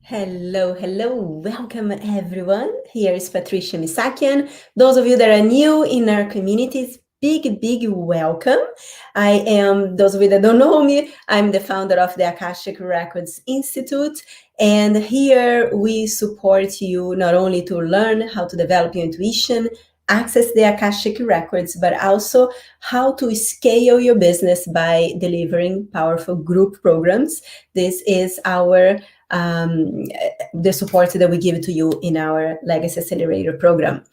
Hello, welcome everyone. Here is Patricia Misakian. Those of you that are new in our communities, big welcome. I am, those of you that don't know me, I'm the founder of the Akashic Records Institute. And here we support you not only to learn how to develop your intuition, access the Akashic Records, but also how to scale your business by delivering powerful group programs. This is our the support that we give to you in our Legacy Accelerator program.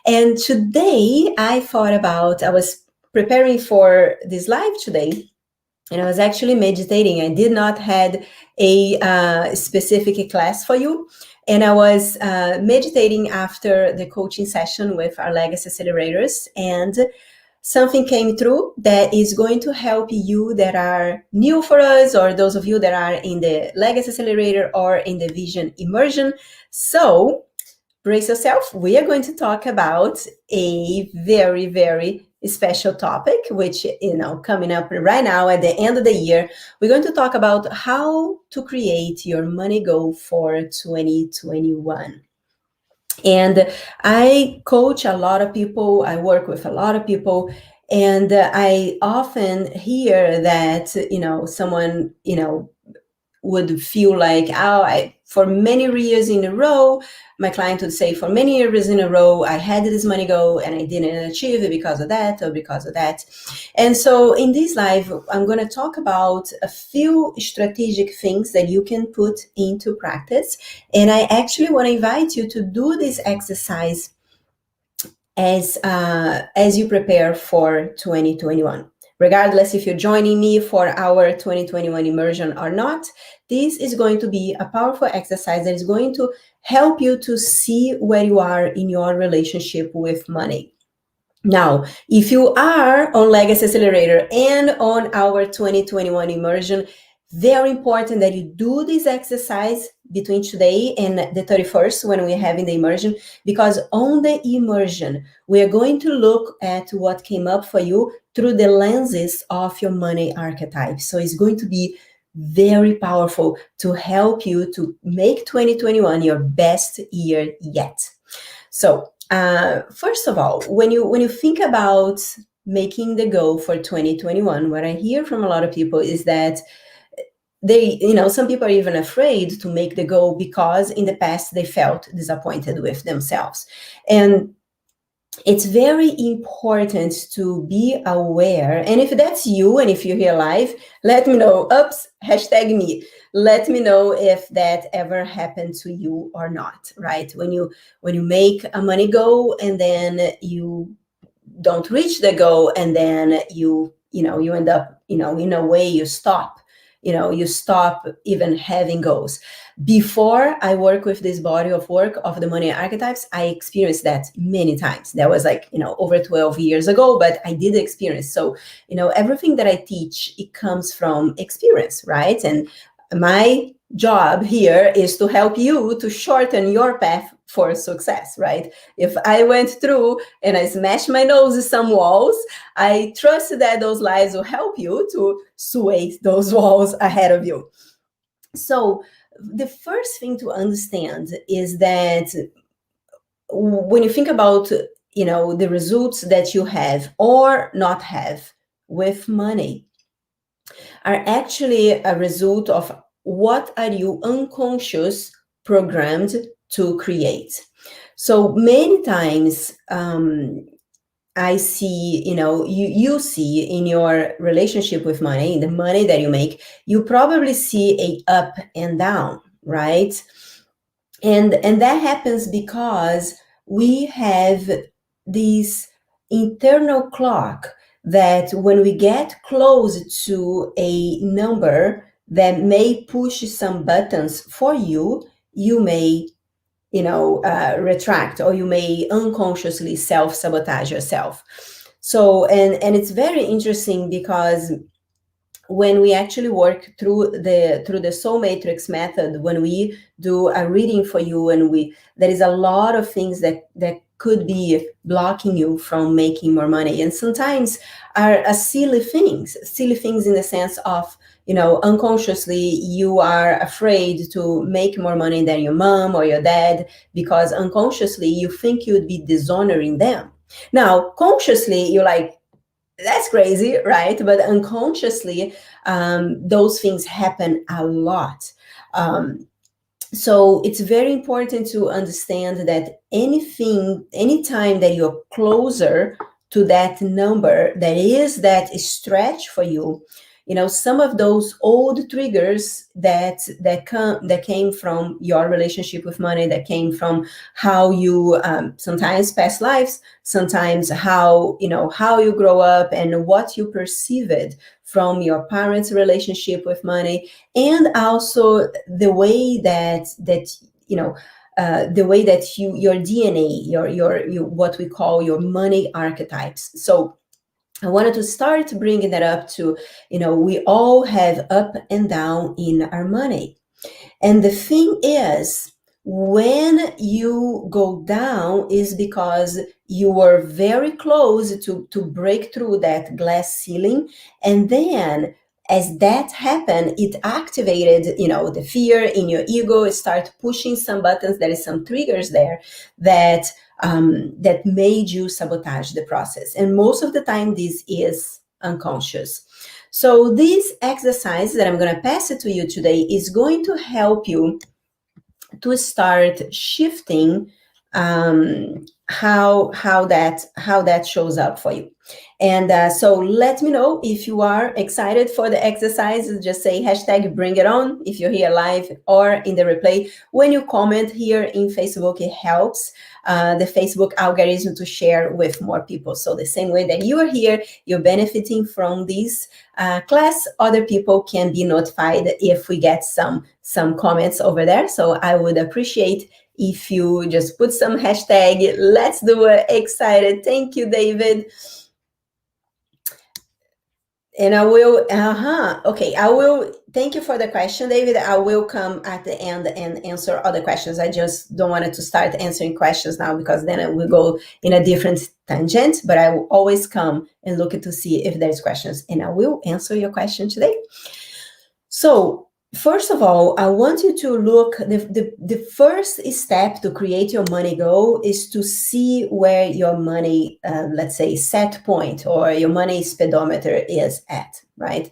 And today I was preparing for this live today, and I was actually meditating. I did not had a specific class for you. And I was meditating after the coaching session with our Legacy Accelerators, and something came through that is going to help you that are new for us, or those of you that are in the Legacy Accelerator or in the Vision Immersion. So brace yourself. We are going to talk about a very special topic, which, coming up right now at the end of the year. We're going to talk about how to create your money goal for 2021. And I coach a lot of people, I work with a lot of people, and I often hear that, someone, would feel like, for many years in a row, my client would say, for many years in a row, I had this money goal and I didn't achieve it because of that or because of that. And so in this live, I'm going to talk about a few strategic things that you can put into practice. And I actually want to invite you to do this exercise as you prepare for 2021. Regardless if you're joining me for our 2021 immersion or not, this is going to be a powerful exercise that is going to help you to see where you are in your relationship with money. Now, if you are on Legacy Accelerator and on our 2021 immersion, very important that you do this exercise between today and the 31st when we're having the immersion, because on the immersion, we are going to look at what came up for you through the lenses of your money archetype. So it's going to be very powerful to help you to make 2021 your best year yet. So first of all, when you think about making the goal for 2021, what I hear from a lot of people is that some people are even afraid to make the goal because in the past they felt disappointed with themselves. And it's very important to be aware. And if that's you, and if you're here live, let me know. #me. Let me know if that ever happened to you or not, right? When you make a money goal and then you don't reach the goal, and then you end up, in a way you stop. You stop even having goals. Before I work with this body of work of the money archetypes, I experienced that many times. That was over 12 years ago, but I did experience. So, everything that I teach, it comes from experience, right? And my job here is to help you to shorten your path for success, right? If I went through and I smashed my nose in some walls, I trust that those lives will help you to sway those walls ahead of you. So the first thing to understand is that when you think about, the results that you have or not have with money are actually a result of what are you unconscious programmed to create. So many times I see, you see in your relationship with money, in the money that you make, you probably see a up and down, right? And that happens because we have this internal clock that when we get close to a number that may push some buttons for you, you may retract, or you may unconsciously self-sabotage yourself. So, and it's very interesting because when we actually work through the soul matrix method, when we do a reading for you, and there is a lot of things that could be blocking you from making more money, and sometimes are silly things in the sense of, unconsciously you are afraid to make more money than your mom or your dad, because unconsciously you think you would be dishonoring them. Now consciously you're like, that's crazy, right? But unconsciously, those things happen a lot. So it's very important to understand that anytime that you're closer to that number, that is that stretch for you, some of those old triggers that came from your relationship with money, that came from how you sometimes past lives, sometimes how you grow up, and what you perceived from your parents' relationship with money, and also the way that the way that your DNA, your what we call your money archetypes. So I wanted to start bringing that up to, we all have up and down in our money. And the thing is, when you go down is because you were very close to break through that glass ceiling. And then as that happened, it activated, the fear in your ego. It started pushing some buttons. There is some triggers there that that made you sabotage the process. And most of the time, this is unconscious. So this exercise that I'm going to pass it to you today is going to help you to start shifting how that shows up for you. And so let me know if you are excited for the exercise. Just say #bring it on if you're here live or in the replay. When you comment here in Facebook, it helps the Facebook algorithm to share with more people. So the same way that you are here, you're benefiting from this class, other people can be notified if we get some comments over there. So I would appreciate if you just put some hashtag, let's do it, excited. Thank you, David. And I will, I will, thank you for the question, David. I will come at the end and answer other questions. I just don't want to start answering questions now, because then I will go in a different tangent, but I will always come and look to see if there's questions, and I will answer your question today. So first of all, I want you to look, the first step to create your money goal is to see where your money, let's say, set point or your money speedometer is at, right?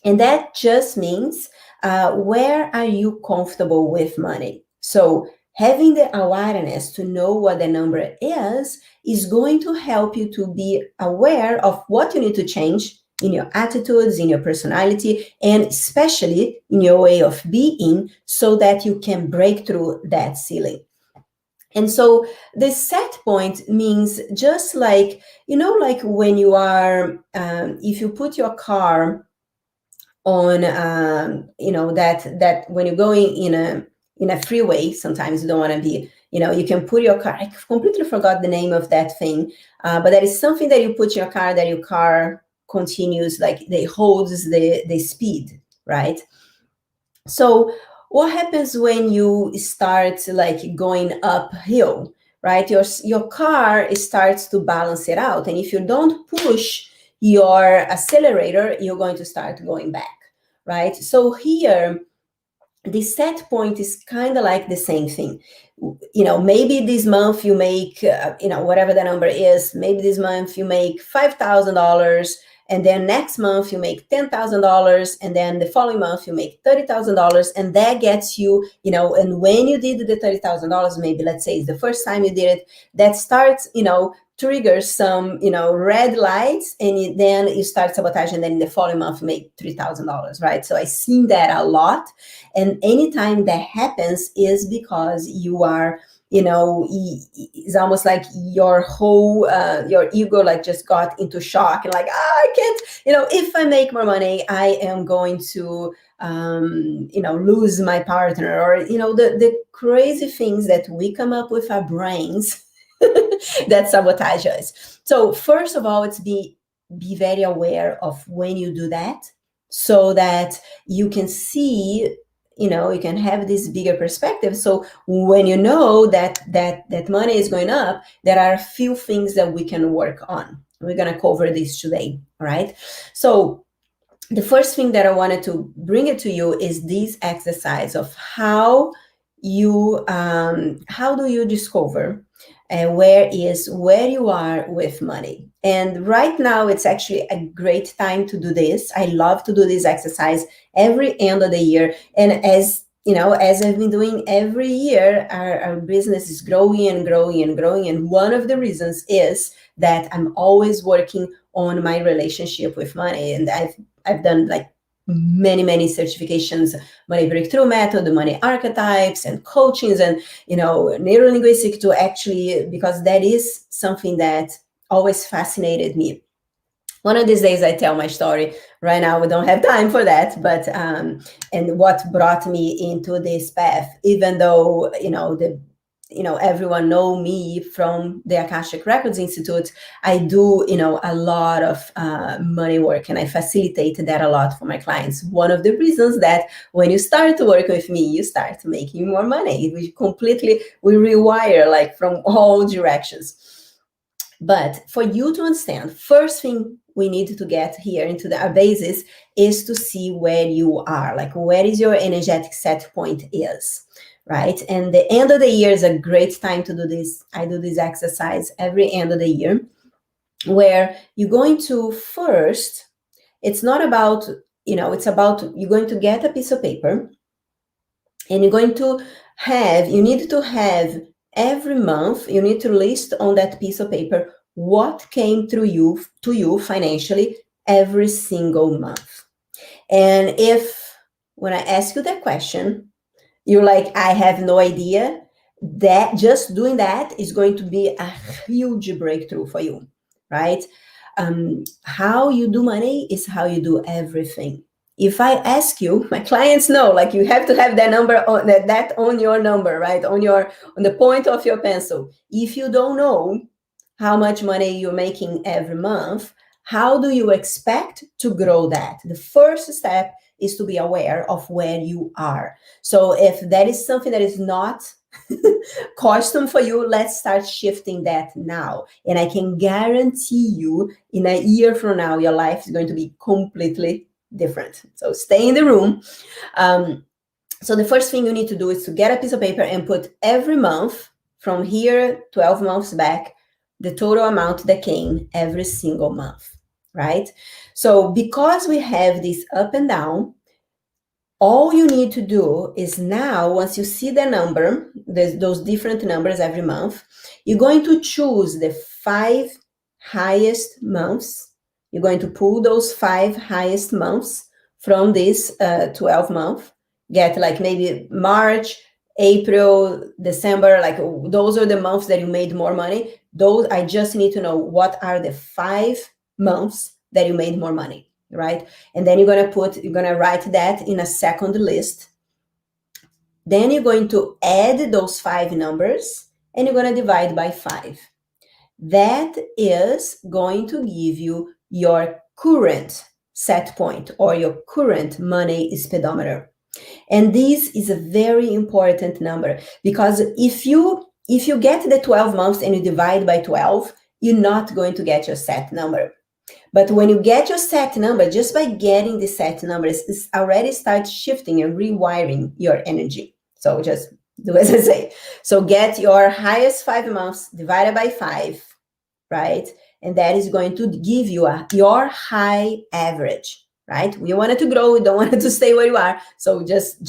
And that just means where are you comfortable with money? So having the awareness to know what the number is going to help you to be aware of what you need to change in your attitudes, in your personality, and especially in your way of being, so that you can break through that ceiling. And so the set point means just like, like when you are, if you put your car on, that when you're going in a freeway, sometimes you don't want to be, you can put your car, I completely forgot the name of that thing, but there is something that you put in your car that your car continues, like they holds the speed, right? So what happens when you start like going uphill, right? Your car starts to balance it out, and if you don't push your accelerator, you're going to start going back, right? So here the set point is kind of like the same thing. Maybe this month you make whatever the number is, maybe this month you make $5,000, and then next month you make $10,000, and then the following month you make $30,000, and that gets you, and when you did the $30,000, maybe let's say it's the first time you did it, that starts, triggers some, red lights, and then you start sabotaging, and then in the following month you make $3,000, right? So I've seen that a lot, and anytime that happens is because you are, it's almost like your whole, your ego like just got into shock, and like, I can't, if I make more money, I am going to, lose my partner, or, the crazy things that we come up with our brains that sabotage us. So first of all, it's be very aware of when you do that. so that you can see, you can have this bigger perspective. So when you know that money is going up, there are a few things that we can work on. We're going to cover this today, right? So the first thing that I wanted to bring it to you is this exercise of how do you discover where you are with money. And right now it's actually a great time to do this. I love to do this exercise every end of the year. And as I've been doing every year, our business is growing and growing and growing. And one of the reasons is that I'm always working on my relationship with money. And I've done like many certifications, money breakthrough method, the money archetypes and coachings, and neurolinguistic, to actually, because that is something that always fascinated me. One of these days I tell my story. Right now we don't have time for that, but and what brought me into this path, even though everyone know me from the Akashic Records Institute, I do, a lot of money work, and I facilitate that a lot for my clients. One of the reasons that when you start to work with me, you start making more money. We rewire like from all directions. But for you to understand, first thing we need to get here into our basis is to see where you are, like where is your energetic set point is. Right? And the end of the year is a great time to do this. I do this exercise every end of the year, where you're going to first, it's not about, it's about, you're going to get a piece of paper, and you need to have every month, you need to list on that piece of paper what came to you financially every single month. And if, when I ask you that question, you're like, I have no idea, that just doing that is going to be a huge breakthrough for you, right? How you do money is how you do everything. If I ask you, my clients know, like you have to have that number on that on your number, right? On the point of your pencil. If you don't know how much money you're making every month, how do you expect to grow that? The first step is to be aware of where you are. So if that is something that is not custom for you, let's start shifting that now. And I can guarantee you, in a year from now, your life is going to be completely different. So stay in the room. So the first thing you need to do is to get a piece of paper and put every month from here 12 months back, the total amount that came every single month, right? So because we have this up and down, all you need to do is now, once you see the number, those different numbers every month, you're going to choose the 5 highest months. You're going to pull those 5 highest months from this 12 month, get like maybe March, April, December, like those are the months that you made more money. Those, I just need to know what are the 5 months that you made more money, right? And then you're going to write that in a second list. Then you're going to add those 5 numbers and you're going to divide by 5. That is going to give you your current set point or your current money speedometer. And this is a very important number, because if you get the 12 months and you divide by 12, you're not going to get your set number. But when you get your set number, just by getting the set numbers, it already starts shifting and rewiring your energy. So just do as I say. So get your highest 5 months divided by 5, right? And that is going to give you your high average, right? We want it to grow. We don't want it to stay where you are. So just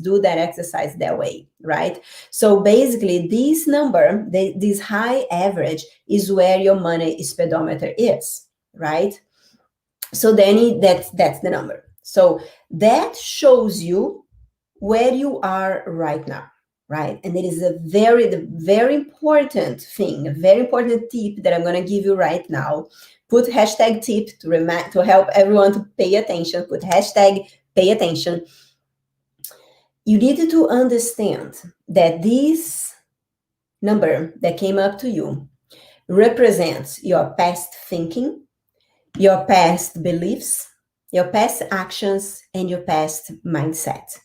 do that exercise that way, right? So basically this number, this high average is where your money speedometer is, right? So then that's the number. So that shows you where you are right now, right? And it is a very important thing, a very important tip that I'm going to give you right now. Put hashtag tip to help everyone to pay attention. Put hashtag pay attention. You need to understand that this number that came up to you represents your past thinking, your past beliefs, your past actions, and your past mindset,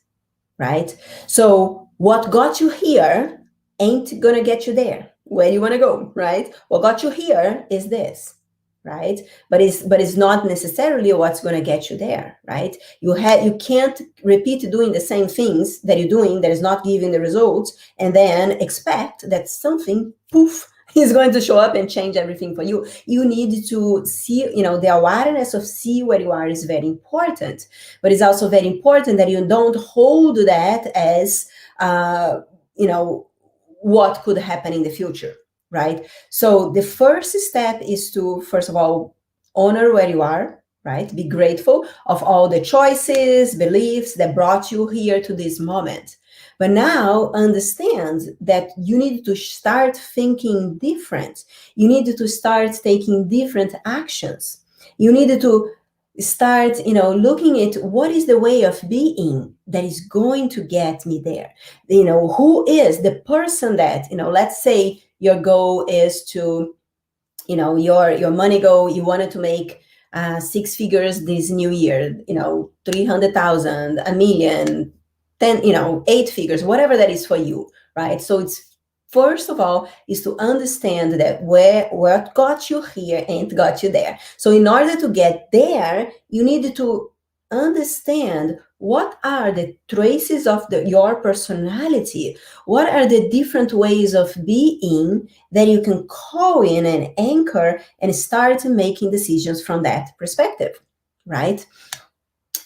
right? So what got you here ain't gonna get you there where you want to go, right? What got you here is this, right? But it's not necessarily what's going to get you there, right? You can't repeat doing the same things that you're doing that is not giving the results and then expect that something poof is going to show up and change everything for you. You need to see, the awareness of see where you are is very important, but it's also very important that you don't hold that as what could happen in the future, right? So the first step is to, first of all, honor where you are, right? Be grateful of all the choices, beliefs that brought you here to this moment. But now understand that you need to start thinking different. You need to start taking different actions. You need to start, looking at what is the way of being that is going to get me there. Who is the person that, let's say your goal is to, your money goal, you wanted to make 6 figures this new year, 300,000, a million, 10, 8 figures, whatever that is for you, right? So it's, first of all, is to understand that what got you here ain't got you there. So in order to get there, you need to understand what are the traces of your personality, what are the different ways of being that you can call in and anchor and start making decisions from that perspective, right?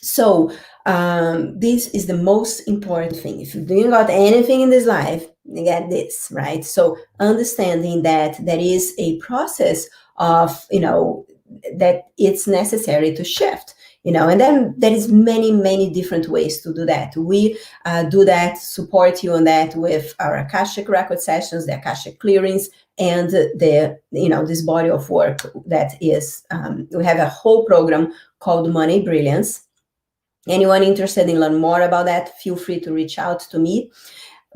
So this is the most important thing. If you're doing got anything in this life, you get this, right? So understanding that there is a process of, that it's necessary to shift, and then there is many, many different ways to do that. We do that, support you on that with our Akashic record sessions, the Akashic clearings, and this body of work that is, we have a whole program called Money Brilliance. Anyone interested in learn more about that, feel free to reach out to me.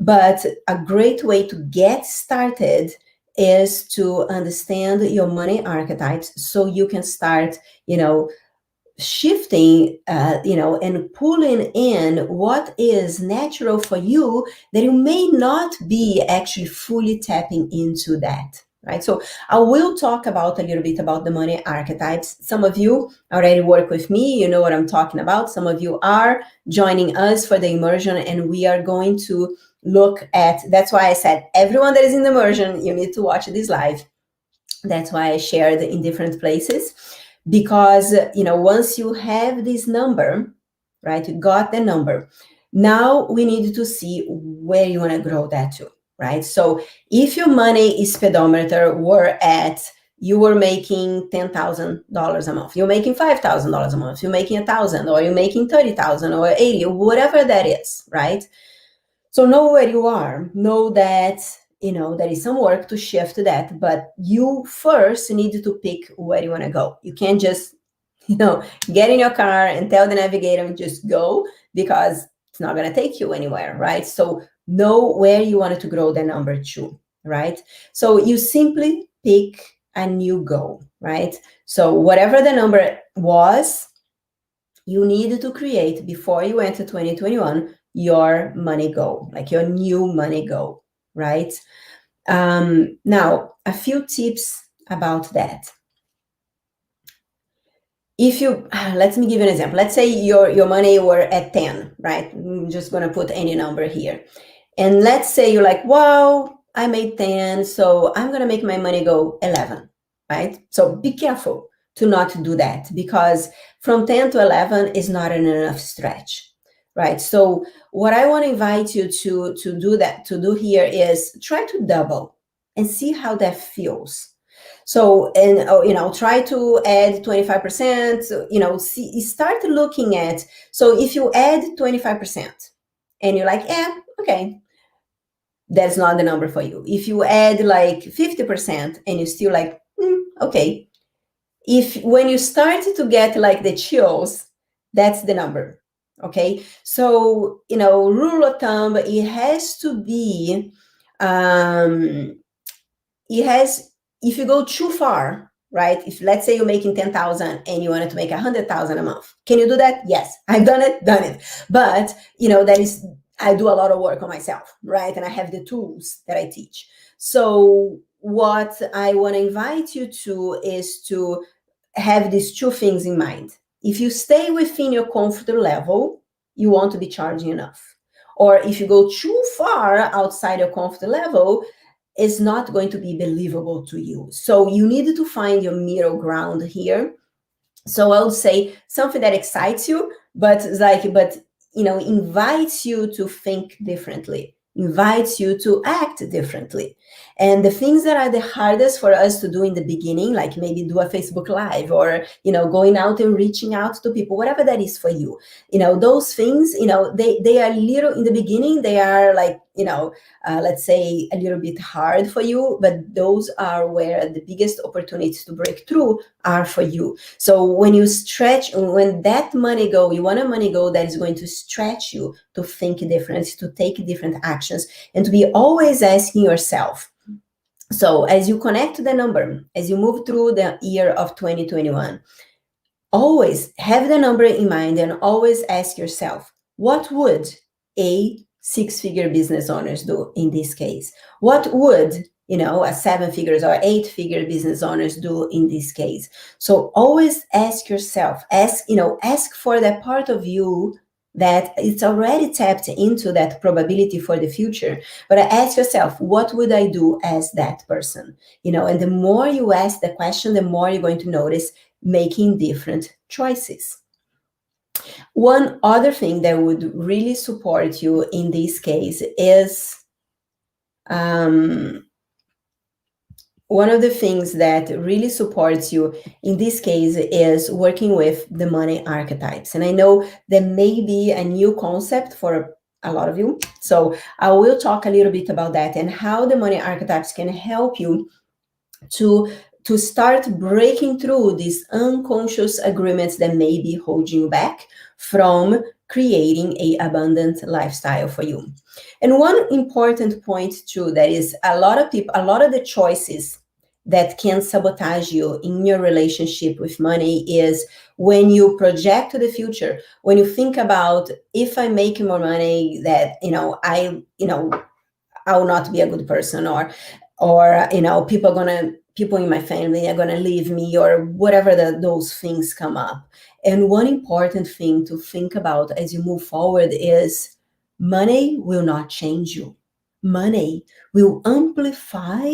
But a great way to get started is to understand your money archetypes so you can start, shifting, and pulling in what is natural for you that you may not be actually fully tapping into that. Right. So I will talk about a little bit about the money archetypes. Some of you already work with me. You know what I'm talking about. Some of you are joining us for the immersion, and we are going to look at, that's why I said, everyone that is in the immersion, you need to watch this live. That's why I shared in different places, because, once you have this number, right, you got the number. Now we need to see where you want to grow that to. Right. So if your money speedometer you were making $10,000 a month, you're making $5,000 a month, you're making 1,000, or you're making 30,000 or 80, whatever that is, right? So know where you are. Know that, there is some work to shift that, but you first need to pick where you want to go. You can't just, get in your car and tell the navigator and just go, because it's not going to take you anywhere, right? So know where you wanted to grow the number to, right? So you simply pick a new goal, right? So whatever the number was, you need to create, before you enter 2021, your money goal, like your new money goal, right? Now, a few tips about that. If you, let me give you an example. Let's say your money were at 10, right? I'm just going to put any number here. And let's say you're like, wow, I made 10, so I'm going to make my money go 11, right? So be careful to not do that, because from 10 to 11 is not an enough stretch, right? So what I want to invite you to do here is try to double and see how that feels. So, and, try to add 25%, start looking at, so if you add 25% and you're like, okay, that's not the number for you. If you add like 50% and you're still like, okay. When you start to get like the chills, that's the number. Okay. So, rule of thumb, it has to be, if you go too far, right? If let's say you're making 10,000 and you wanted to make 100,000 a month, can you do that? Yes, I've done it. But I do a lot of work on myself, right? And I have the tools that I teach. So what I want to invite you to is to have these two things in mind. If you stay within your comfort level, you want to be charging enough. Or if you go too far outside your comfort level, it's not going to be believable to you. So you need to find your middle ground here. So I would say something that excites you, but invites you to think differently, invites you to act differently. And the things that are the hardest for us to do in the beginning, like maybe do a Facebook Live or, going out and reaching out to people, whatever that is for you, those things, they are little in the beginning, they are like, let's say a little bit hard for you, but those are where the biggest opportunities to break through are for you. So when you when that money goal, you want a money goal that is going to stretch you to think different, to take different actions, and to be always asking yourself. So as you connect to the number, as you move through the year of 2021, always have the number in mind and always ask yourself, what would a six-figure business owners do in this case? What would a seven-figures or eight-figure business owners do in this case? So always ask yourself, ask for that part of you that it's already tapped into that probability for the future. But ask yourself, what would I do as that person? And the more you ask the question, the more you're going to notice making different choices. One other thing that would really support you in this case is one of the things that really supports you in this case is working with the money archetypes. And I know there may be a new concept for a lot of you. So I will talk a little bit about that and how the money archetypes can help you to start breaking through these unconscious agreements that may be holding you back from creating an abundant lifestyle for you. And one important point too, that is a lot of the choices that can sabotage you in your relationship with money is when you project to the future, when you think about, if I make more money, that I will not be a good person, or people in my family are gonna leave me, or whatever those things come up. And one important thing to think about as you move forward is money will not change you. Money will amplify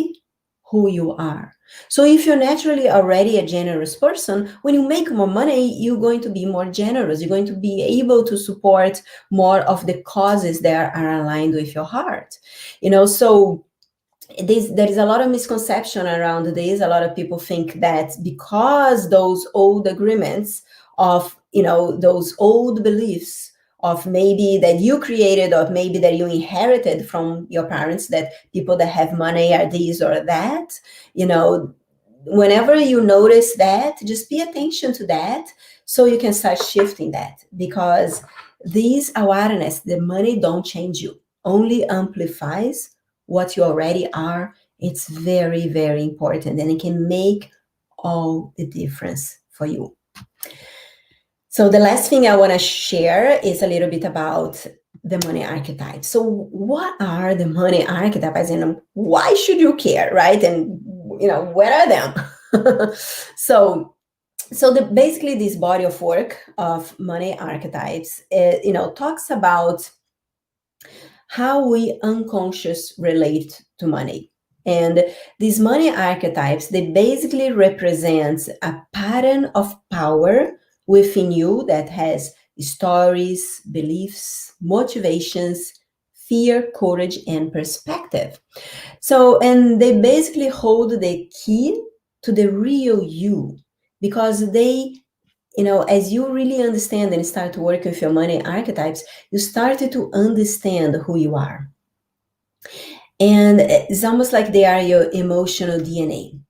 who you are. So if you're naturally already a generous person, when you make more money, you're going to be more generous. You're going to be able to support more of the causes that are aligned with your heart. So there is a lot of misconception around this. A lot of people think that because those old agreements of, those old beliefs of maybe that you created, or maybe that you inherited from your parents, that people that have money are this or that, whenever you notice that, just pay attention to that so you can start shifting that, because this awareness, the money don't change you, only amplifies what you already are. It's very, very important, and it can make all the difference for you. So the last thing I want to share is a little bit about the money archetypes. So what are the money archetypes, and why should you care, right? And where are them? So basically this body of work of money archetypes, talks about how we unconscious relate to money. And these money archetypes, they basically represent a pattern of power within you that has stories, beliefs, motivations, fear, courage, and perspective. So, and they basically hold the key to the real you, because they, as you really understand and start to work with your money archetypes, you started to understand who you are. And it's almost like they are your emotional DNA.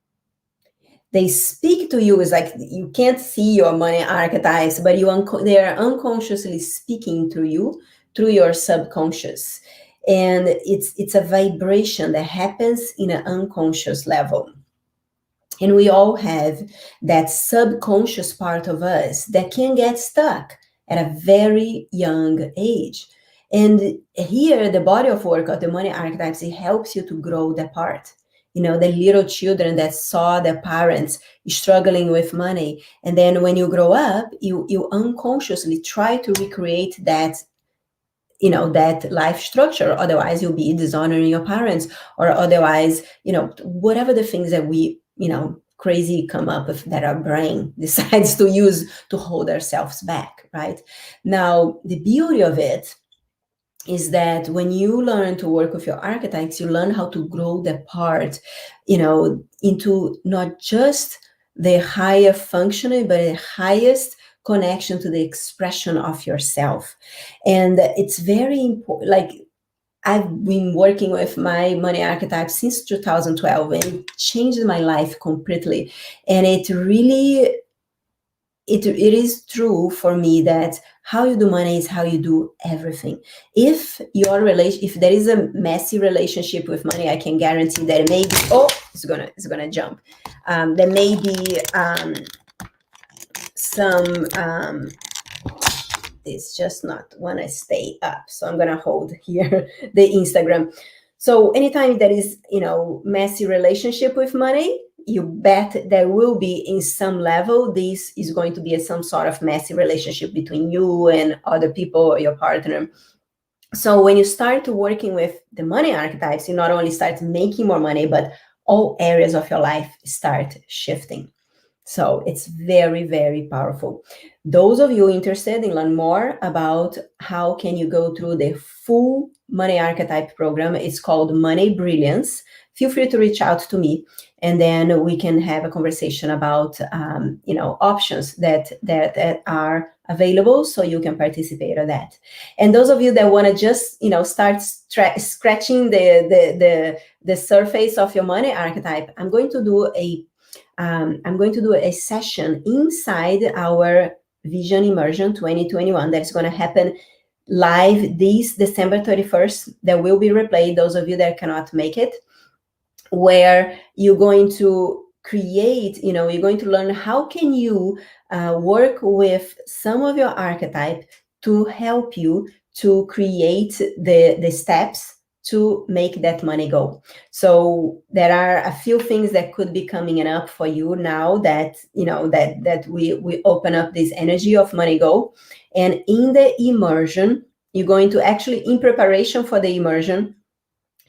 They speak to you. It's like you can't see your money archetypes, but they are unconsciously speaking to you through your subconscious. And it's a vibration that happens in an unconscious level. And we all have that subconscious part of us that can get stuck at a very young age. And here, the body of work of the money archetypes, it helps you to grow that part. You know, the little children that saw their parents struggling with money. And then when you grow up, you unconsciously try to recreate that, you know, that life structure. Otherwise you'll be dishonoring your parents, or otherwise, you know, whatever the things that we, you know, crazy come up with that our brain decides to use to hold ourselves back, right? Now, the beauty of it is that when you learn to work with your archetypes, you learn how to grow that part, you know, into not just the higher functioning, but the highest connection to the expression of yourself. And it's very important. Like, I've been working with my money archetype since 2012, and it changed my life completely. And it really, it is true for me that how you do money is how you do everything. If there is a messy relationship with money, I can guarantee that it may be, it's gonna jump. There may be some it's just not want to stay up, so I'm gonna hold here the Instagram. So anytime there is, you know, messy relationship with money, you bet there will be, in some level, this is going to be some sort of messy relationship between you and other people or your partner. So when you start working with the money archetypes, you not only start making more money, but all areas of your life start shifting. So it's very, very powerful. Those of you interested in learn more about how can you go through the full money archetype program, it's called Money Brilliance. Feel free to reach out to me, and then we can have a conversation about you know, options that are available, so you can participate in that. And those of you that want to just, you know, start scratching the surface of your money archetype, I'm going to do a session inside our Vision Immersion 2021 that's going to happen live this December 31st. That will be replayed, those of you that cannot make it, where you're going to create, you know, you're going to learn how can you work with some of your archetype to help you to create the steps to make that money go. So there are a few things that could be coming up for you now that, you know, that we open up this energy of money go. And in the immersion, you're going to actually, in preparation for the immersion,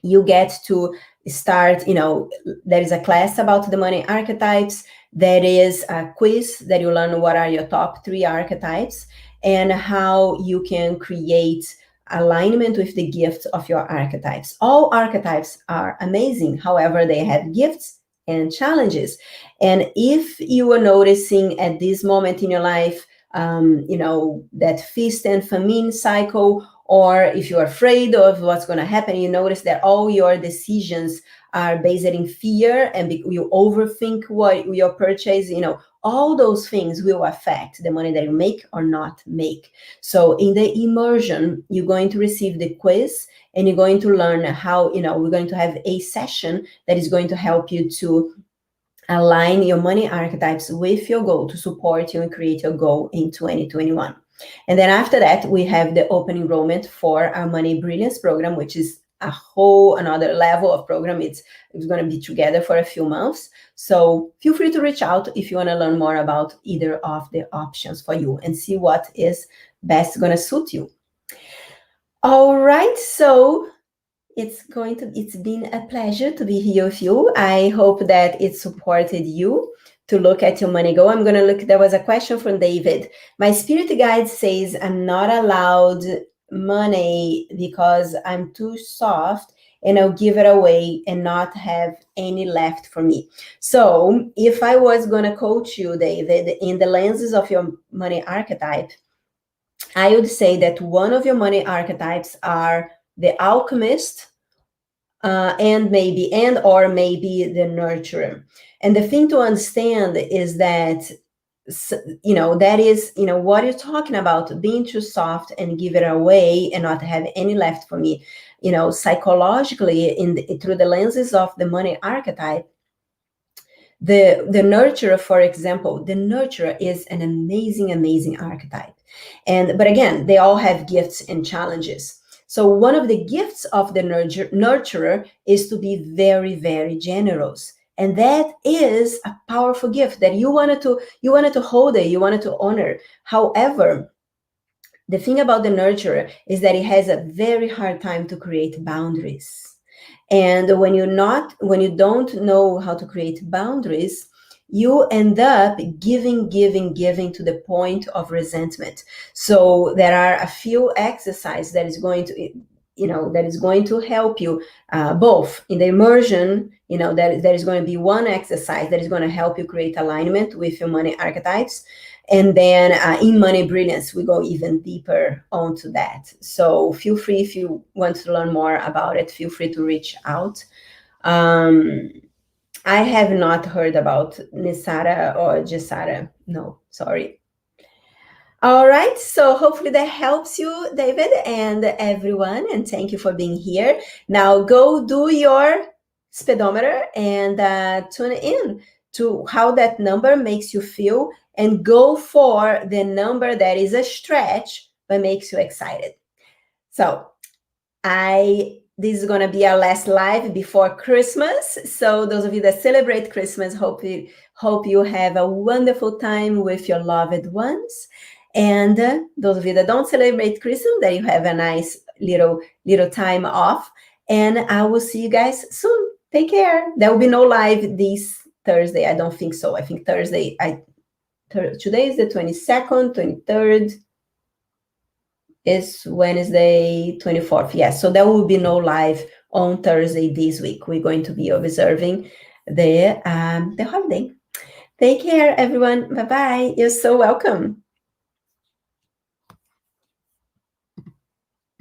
you get to start, you know, there is a class about the money archetypes. There is a quiz that you learn what are your top 3 archetypes and how you can create alignment with the gifts of your archetypes. All archetypes are amazing. However, they have gifts and challenges. And if you are noticing at this moment in your life, you know, that feast and famine cycle, or if you're afraid of what's going to happen, you notice that all your decisions are based in fear, and you overthink what your purchase, you know, all those things will affect the money that you make or not make. So in the immersion, you're going to receive the quiz, and you're going to learn how, you know, we're going to have a session that is going to help you to align your money archetypes with your goal, to support you and create your goal in 2021. And then after that, we have the open enrollment for our Money Brilliance program, which is a whole another level of program. It's going to be together for a few months. So feel free to reach out if you want to learn more about either of the options for you and see what is going to suit you. All right, so it's been a pleasure to be here with you. I hope that it supported you to look at your money go. I'm going to look, there was a question from David. My spirit guide says I'm not allowed money because I'm too soft and I'll give it away and not have any left for me. So if I was going to coach you, David, in the lenses of your money archetype, I would say that one of your money archetypes are the alchemist, and maybe the nurturer. And the thing to understand is that, you know, that is, you know, what you're talking about, being too soft and give it away and not have any left for me, you know, psychologically through the lenses of the money archetype, The nurturer, for example, the nurturer is an amazing archetype. But again, they all have gifts and challenges. So one of the gifts of the nurturer is to be very, very generous. And that is a powerful gift that you wanted to hold it, you wanted to honor. However, the thing about the nurturer is that it has a very hard time to create boundaries. And when you don't know how to create boundaries, you end up giving to the point of resentment. So there are a few exercises that is going to help you both in the immersion. There is going to be one exercise that is going to help you create alignment with your money archetypes. And then in Money Brilliance, we go even deeper onto that. So feel free, if you want to learn more about it, feel free to reach out. I have not heard about Nisara or Jesara. No, sorry. All right, so hopefully that helps you, David, and everyone, and thank you for being here. Now go do your speedometer and tune in to how that number makes you feel, and go for the number that is a stretch but makes you excited. So this is going to be our last live before Christmas. So those of you that celebrate Christmas, hope you have a wonderful time with your loved ones. And those of you that don't celebrate Christmas, that you have a nice little time off. And I will see you guys soon. Take care. There will be no live this Thursday. I don't think so. I think Thursday, today is the 22nd, 23rd. Is Wednesday, 24th. Yes, so there will be no live on Thursday this week. We're going to be observing the holiday. Take care, everyone. Bye-bye. You're so welcome.